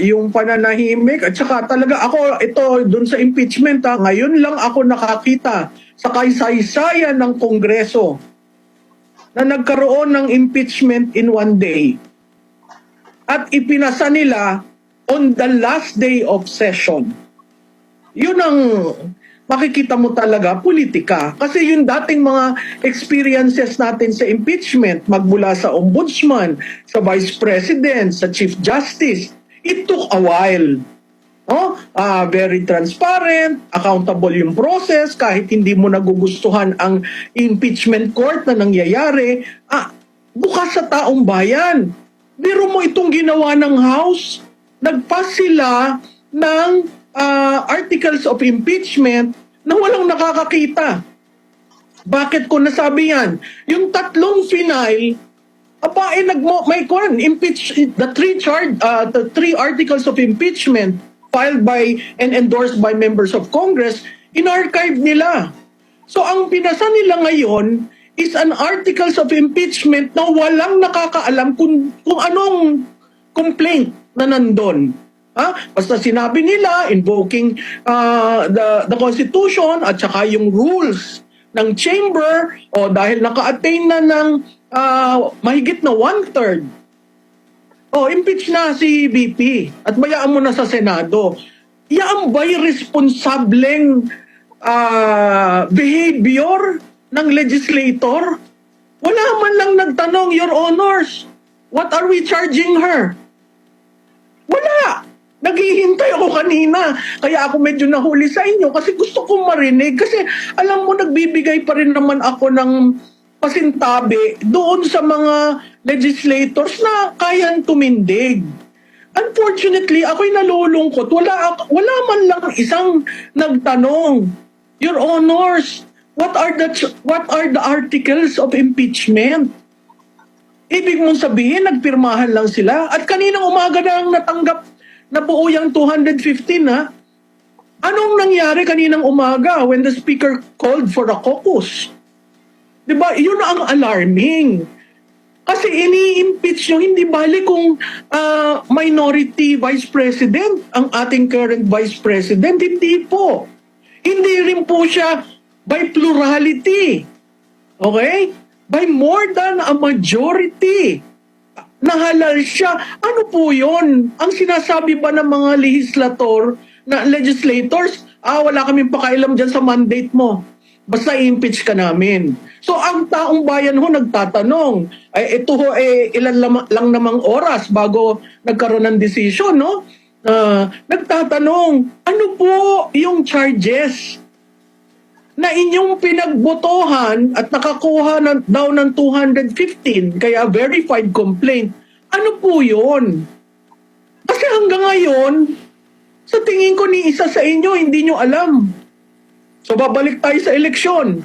yung pananahimik at saka talaga ako ito dun sa impeachment ngayon lang ako nakakita sa kaysaysayan ng Kongreso na nagkaroon ng impeachment in one day at ipinasa nila on the last day of session. Yun ang makikita mo talaga politika kasi yung dating mga experiences natin sa impeachment magmula sa ombudsman, sa vice president, sa chief justice, it took a while. No? Very transparent, accountable yung process, kahit hindi mo nagugustuhan ang impeachment court na nangyayari, bukas sa taong bayan. Biro mo itong ginawa ng House, nagpass sila ng articles of impeachment na walang nakakakita. Bakit ko nasabi yan? Yung tatlong final, impeach the three articles of impeachment filed by and endorsed by members of Congress, in-archive nila. So ang pinasa nila ngayon is an articles of impeachment na walang nakakaalam kung anong complaint na nandun. Basta sinabi nila invoking the Constitution at saka yung rules ng chamber dahil naka-attain na ng mahigit na 1/3. Impeach na si VP at bayaan mo na sa Senado. Yan ba'y responsableng behavior ng legislator? Wala man lang nagtanong, Your Honors, what are we charging her? Wala. Naghihintay ako kanina. Kaya ako medyo nahuli sa inyo kasi gusto kong marinig. Kasi alam mo, nagbibigay pa rin naman ako ng pasintabi doon sa mga legislators na kayang tumindig. Unfortunately, ako'y nalulungkot. Wala man lang isang nagtanong, Your Honors, what are the articles of impeachment? Ibig mong sabihin, nagpirmahan lang sila at kaninang umaga na natanggap na buo yung 215 Anong nangyari kaninang umaga when the speaker called for a caucus? Diba? Yun ang alarming. Kasi ini-impeach nyo, hindi bali kung minority vice president ang ating current vice president. Hindi po. Hindi rin po siya by plurality. Okay? By more than a majority. Nahalal siya. Ano po yun? Ang sinasabi ba ng mga legislators, wala kaming pakailam dyan sa mandate mo. Basta i-impeach ka namin. So ang taong bayan ho nagtatanong, ito ho ilan lang namang oras bago nagkaroon ng decision, no? Nagtatanong, ano po yung charges na inyong pinagbotohan at nakakuha daw ng 215, kaya verified complaint? Ano po yun? Kasi hanggang ngayon, sa tingin ko ni isa sa inyo, hindi nyo alam. So babalik tayo sa eleksyon.